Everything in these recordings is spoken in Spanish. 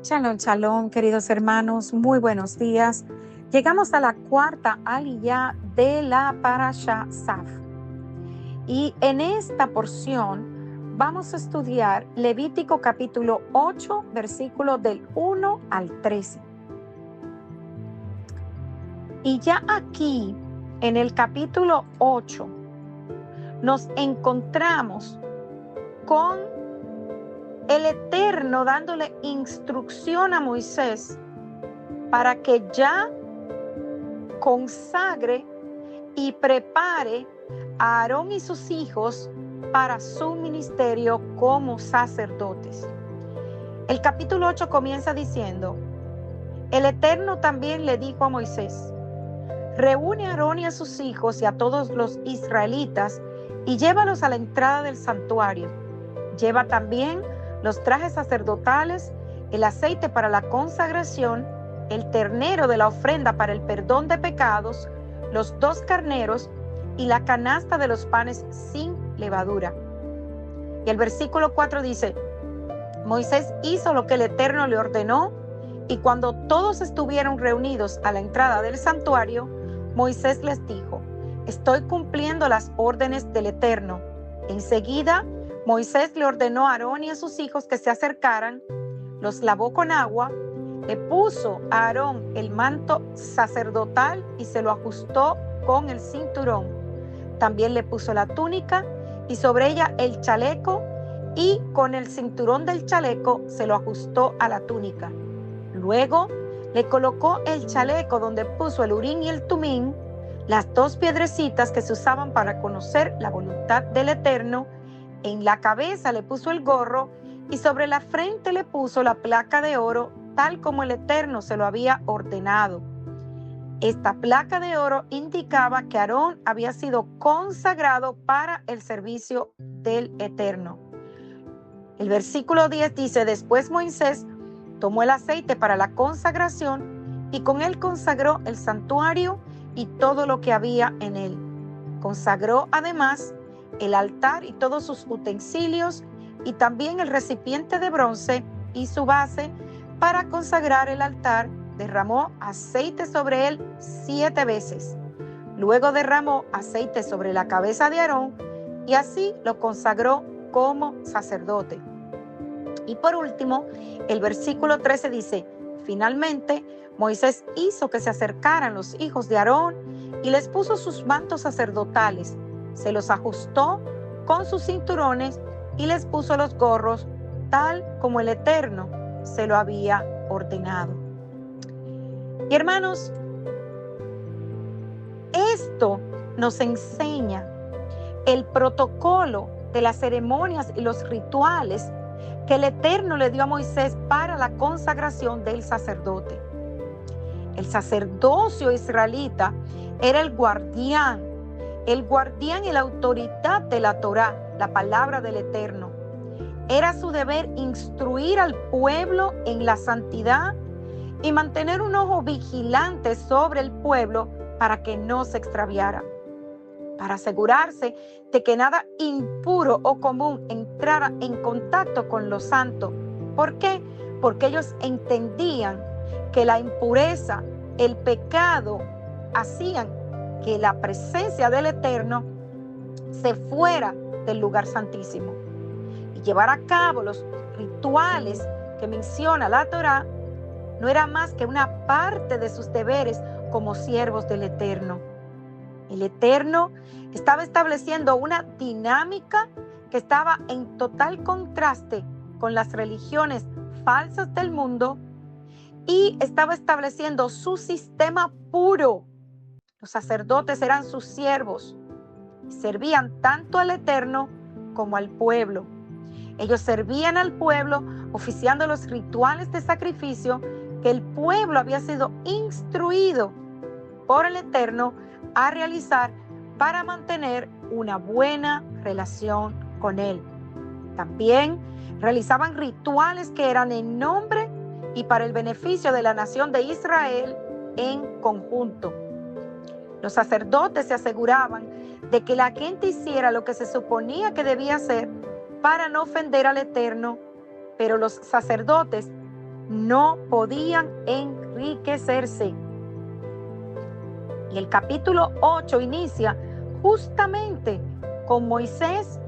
Shalom, shalom, queridos hermanos, muy buenos días. Llegamos a la cuarta aliyá de la Parashá Saf. Y en esta porción vamos a estudiar Levítico capítulo 8, versículos del 1 al 13. Y ya aquí, en el capítulo 8, nos encontramos con el Eterno dándole instrucción a Moisés para que ya consagre y prepare a Aarón y sus hijos para su ministerio como sacerdotes. El capítulo 8 comienza diciendo: el Eterno también le dijo a Moisés: reúne a Aarón y a sus hijos y a todos los israelitas y llévalos a la entrada del santuario. Lleva también los trajes sacerdotales, el aceite para la consagración, el ternero de la ofrenda para el perdón de pecados, los 2 carneros y la canasta de los panes sin levadura. Y el versículo 4 dice: Moisés hizo lo que el Eterno le ordenó, y cuando todos estuvieron reunidos a la entrada del santuario, Moisés les dijo: estoy cumpliendo las órdenes del Eterno. Enseguida, Moisés le ordenó a Aarón y a sus hijos que se acercaran, los lavó con agua, le puso a Aarón el manto sacerdotal y se lo ajustó con el cinturón. También le puso la túnica y sobre ella el chaleco, y con el cinturón del chaleco se lo ajustó a la túnica. Luego le colocó el chaleco donde puso el urín y el tumín, las 2 piedrecitas que se usaban para conocer la voluntad del Eterno. En la cabeza le puso el gorro y sobre la frente le puso la placa de oro, tal como el Eterno se lo había ordenado. Esta placa de oro indicaba que Aarón había sido consagrado para el servicio del Eterno. El versículo 10 dice: después Moisés tomó el aceite para la consagración y con él consagró el santuario y todo lo que había en él. Consagró además el altar y todos sus utensilios, y también el recipiente de bronce y su base. Para consagrar el altar, derramó aceite sobre él 7 veces. Luego derramó aceite sobre la cabeza de Aarón, y así lo consagró como sacerdote. Y por último, el versículo 13 dice: finalmente, Moisés hizo que se acercaran los hijos de Aarón y les puso sus mantos sacerdotales. Se los ajustó con sus cinturones y les puso los gorros, tal como el Eterno se lo había ordenado. Y hermanos, esto nos enseña el protocolo de las ceremonias y los rituales que el Eterno le dio a Moisés para la consagración del sacerdote. El sacerdocio israelita era el guardián y la autoridad de la Torá, la palabra del Eterno. Era su deber instruir al pueblo en la santidad y mantener un ojo vigilante sobre el pueblo para que no se extraviara, para asegurarse de que nada impuro o común entrara en contacto con lo santo. ¿Por qué? Porque ellos entendían que la impureza, el pecado, hacían que la presencia del Eterno se fuera del lugar santísimo. Y llevar a cabo los rituales que menciona la Torá no era más que una parte de sus deberes como siervos del Eterno. El Eterno estaba estableciendo una dinámica que estaba en total contraste con las religiones falsas del mundo, y estaba estableciendo su sistema puro. Los sacerdotes eran sus siervos, servían tanto al Eterno como al pueblo. Ellos servían al pueblo oficiando los rituales de sacrificio que el pueblo había sido instruido por el Eterno a realizar para mantener una buena relación con Él. También realizaban rituales que eran en nombre y para el beneficio de la nación de Israel en conjunto. Los sacerdotes se aseguraban de que la gente hiciera lo que se suponía que debía hacer para no ofender al Eterno, pero los sacerdotes no podían enriquecerse. Y el capítulo 8 inicia justamente con Moisés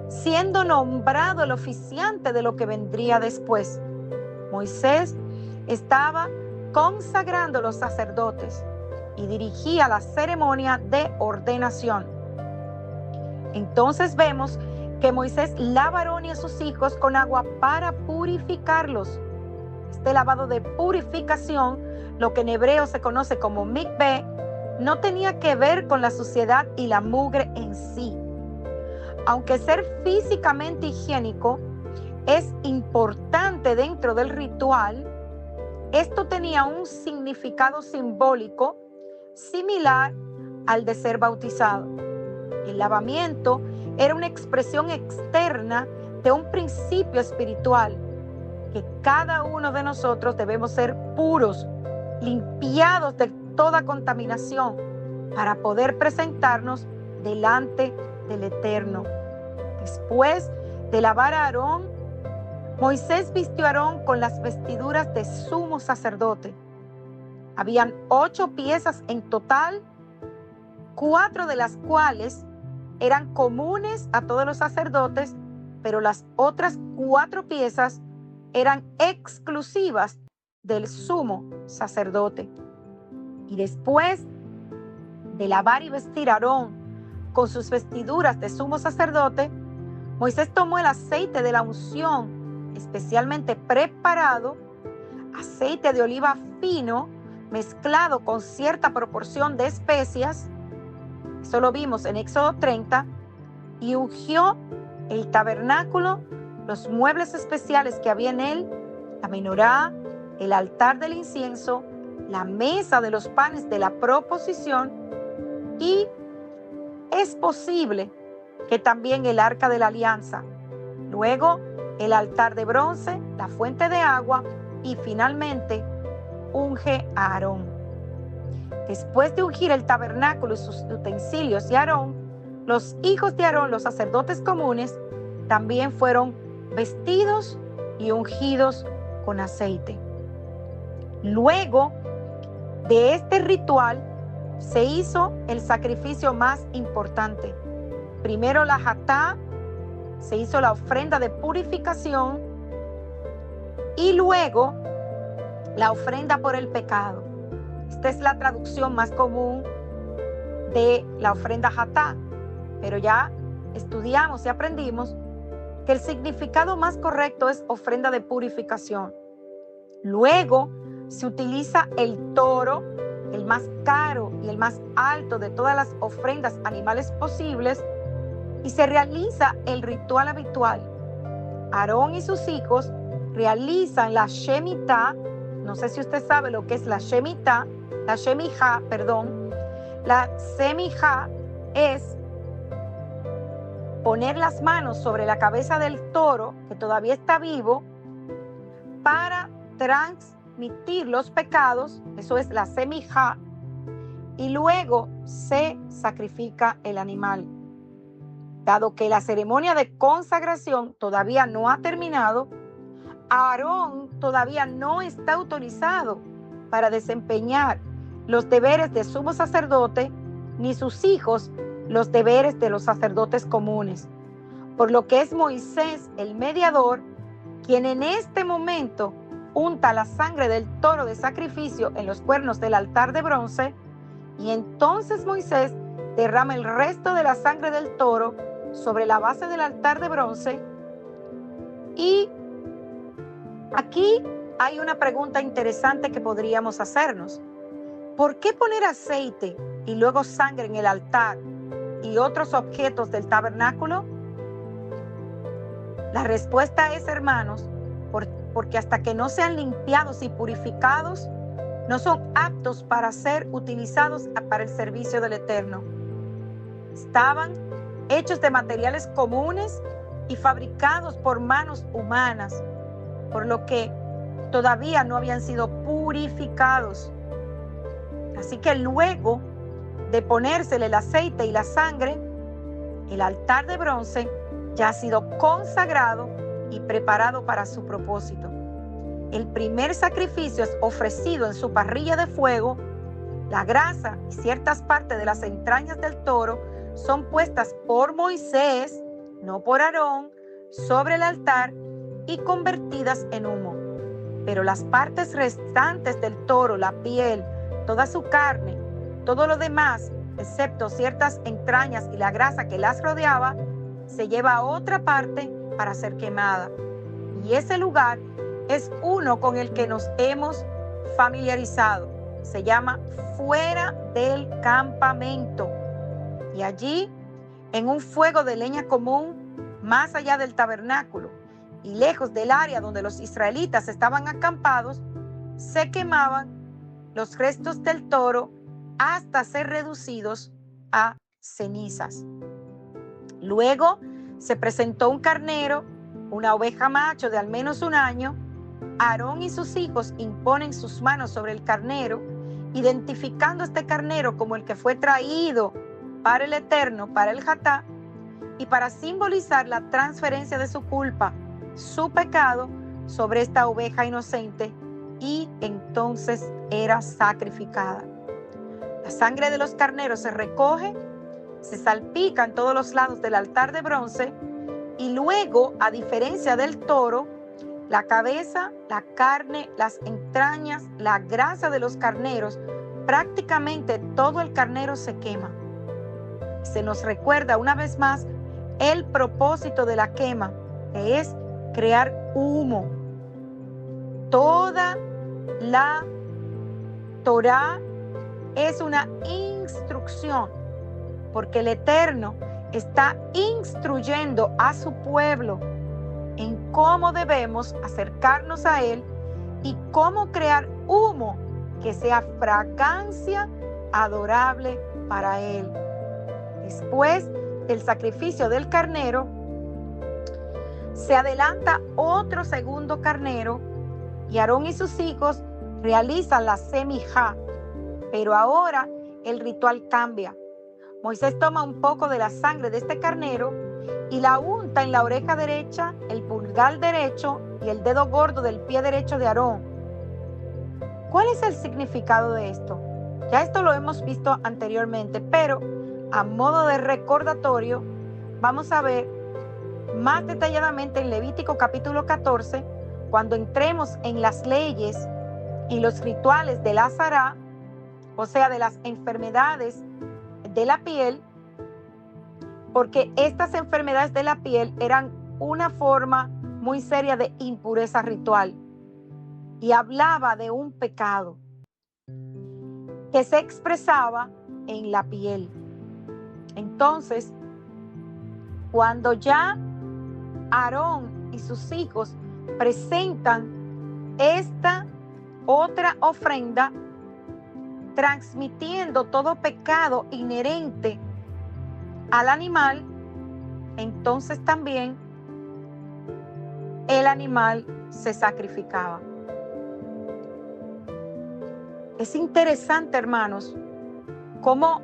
siendo nombrado el oficiante de lo que vendría después. Moisés estaba consagrando los sacerdotes y dirigía la ceremonia de ordenación. Entonces vemos que Moisés lava a Aarón y a sus hijos con agua para purificarlos. Este lavado de purificación, lo que en hebreo se conoce como mikveh, no tenía que ver con la suciedad y la mugre en sí. Aunque ser físicamente higiénico es importante dentro del ritual, esto tenía un significado simbólico similar al de ser bautizado. El lavamiento era una expresión externa de un principio espiritual, que cada uno de nosotros debemos ser puros, limpiados de toda contaminación, para poder presentarnos delante del Eterno. Después de lavar a Aarón, Moisés vistió a Aarón con las vestiduras de sumo sacerdote. Habían 8 piezas en total, 4 de las cuales eran comunes a todos los sacerdotes, pero las otras 4 piezas eran exclusivas del sumo sacerdote. Y después de lavar y vestir a Aarón con sus vestiduras de sumo sacerdote, Moisés tomó el aceite de la unción, especialmente preparado, aceite de oliva fino, mezclado con cierta proporción de especias. Eso lo vimos en Éxodo 30, y ungió el tabernáculo, los muebles especiales que había en él, la menorá, el altar del incienso, la mesa de los panes de la proposición, y es posible que también el arca de la alianza. Luego el altar de bronce, la fuente de agua y finalmente unge a Aarón. Después de ungir el tabernáculo y sus utensilios y Aarón, los hijos de Aarón, los sacerdotes comunes, también fueron vestidos y ungidos con aceite. Luego de este ritual se hizo el sacrificio más importante. Primero la hatá, se hizo la ofrenda de purificación, y luego la ofrenda por el pecado. Esta es la traducción más común de la ofrenda hatá, pero ya estudiamos y aprendimos que el significado más correcto es ofrenda de purificación. Luego se utiliza el toro, el más caro y el más alto de todas las ofrendas animales posibles, y se realiza el ritual habitual. Aarón y sus hijos realizan la shemitah. No sé si usted sabe lo que es la shemitah, la shemijá, perdón. La semijá es poner las manos sobre la cabeza del toro, que todavía está vivo, para transmitir los pecados. Eso es la semijá. Y luego se sacrifica el animal. Dado que la ceremonia de consagración todavía no ha terminado, Aarón todavía no está autorizado para desempeñar los deberes de sumo sacerdote, ni sus hijos los deberes de los sacerdotes comunes. Por lo que es Moisés, el mediador, quien en este momento unta la sangre del toro de sacrificio en los cuernos del altar de bronce, y entonces Moisés derrama el resto de la sangre del toro sobre la base del altar de bronce. Y aquí hay una pregunta interesante que podríamos hacernos. ¿Por qué poner aceite y luego sangre en el altar y otros objetos del tabernáculo? La respuesta es, hermanos, porque hasta que no sean limpiados y purificados, no son aptos para ser utilizados para el servicio del Eterno. Estaban hechos de materiales comunes y fabricados por manos humanas, por lo que todavía no habían sido purificados. Así que luego de ponérsele el aceite y la sangre, el altar de bronce ya ha sido consagrado y preparado para su propósito. el primer sacrificio es ofrecido en su parrilla de fuego, la grasa y ciertas partes de las entrañas del toro son puestas por Moisés, no por Aarón, sobre el altar y convertidas en humo. Pero las partes restantes del toro, la piel, toda su carne, todo lo demás, excepto ciertas entrañas y la grasa que las rodeaba, se lleva a otra parte para ser quemada. Y ese lugar es uno con el que nos hemos familiarizado. Se llama fuera del campamento. Y allí, en un fuego de leña común, más allá del tabernáculo y lejos del área donde los israelitas estaban acampados, se quemaban los restos del toro hasta ser reducidos a cenizas. Luego se presentó un carnero, una oveja macho de al menos un año. Aarón y sus hijos imponen sus manos sobre el carnero, identificando este carnero como el que fue traído para el Eterno, para el Jatá, y para simbolizar la transferencia de su culpa, su pecado, sobre esta oveja inocente, y entonces era sacrificada. La sangre de los carneros se recoge, se salpica en todos los lados del altar de bronce, y luego, a diferencia del toro, la cabeza, la carne, las entrañas, la grasa de los carneros, prácticamente todo el carnero se quema. Se nos recuerda una vez más el propósito de la quema, que es crear humo. Toda la Torá es una instrucción, porque el Eterno está instruyendo a su pueblo en cómo debemos acercarnos a Él y cómo crear humo que sea fragancia adorable para Él. Después del sacrificio del carnero, se adelanta otro segundo carnero y Aarón y sus hijos realizan la semijá, pero ahora el ritual cambia. Moisés toma un poco de la sangre de este carnero y la unta en la oreja derecha, el pulgar derecho y el dedo gordo del pie derecho de Aarón. ¿Cuál es el significado de esto? Ya esto lo hemos visto anteriormente, pero a modo de recordatorio, vamos a ver más detalladamente en Levítico capítulo 14, cuando entremos en las leyes y los rituales de la Azará, o sea, de las enfermedades de la piel, porque estas enfermedades de la piel eran una forma muy seria de impureza ritual y hablaba de un pecado que se expresaba en la piel. Entonces, cuando ya Aarón y sus hijos presentan esta otra ofrenda, transmitiendo todo pecado inherente al animal, entonces también el animal se sacrificaba. Es interesante, hermanos, cómo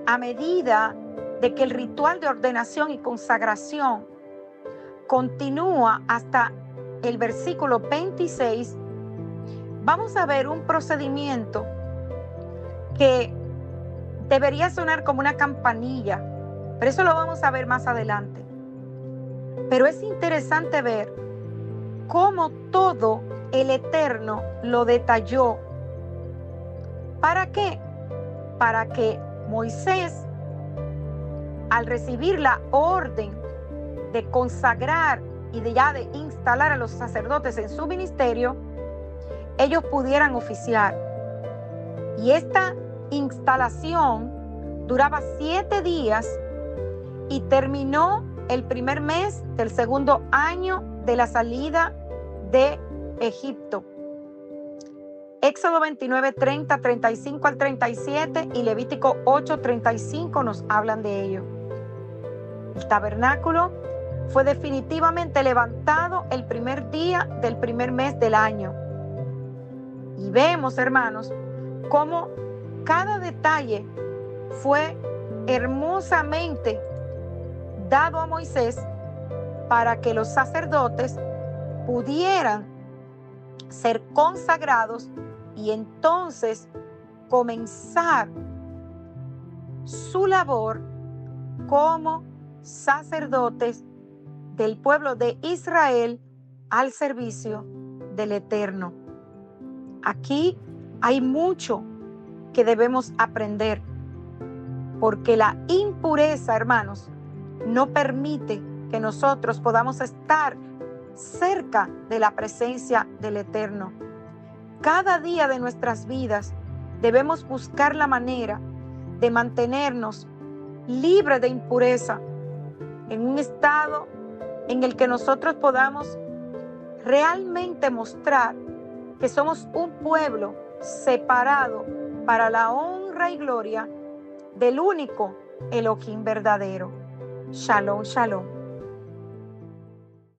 a medida de que el ritual de ordenación y consagración continúa hasta el versículo 26, vamos a ver un procedimiento que debería sonar como una campanilla, pero eso lo vamos a ver más adelante. Pero es interesante ver cómo todo el Eterno lo detalló. ¿Para qué? Para que Moisés, al recibir la orden de consagrar y de instalar a los sacerdotes en su ministerio, ellos pudieran oficiar. Y esta instalación duraba 7 días y terminó el primer mes del segundo año de la salida de Egipto. Éxodo 29, 30, 35 al 37 y Levítico 8, 35 nos hablan de ello. El tabernáculo fue definitivamente levantado el primer día del primer mes del año. Y vemos, hermanos, cómo cada detalle fue hermosamente dado a Moisés para que los sacerdotes pudieran ser consagrados y entonces comenzar su labor como sacerdotes del pueblo de Israel al servicio del Eterno. Aquí hay mucho que debemos aprender, porque la impureza, hermanos, no permite que nosotros podamos estar cerca de la presencia del Eterno. Cada día de nuestras vidas debemos buscar la manera de mantenernos libres de impureza, en un estado en el que nosotros podamos realmente mostrar que somos un pueblo separado para la honra y gloria del único Elohim verdadero. Shalom, shalom.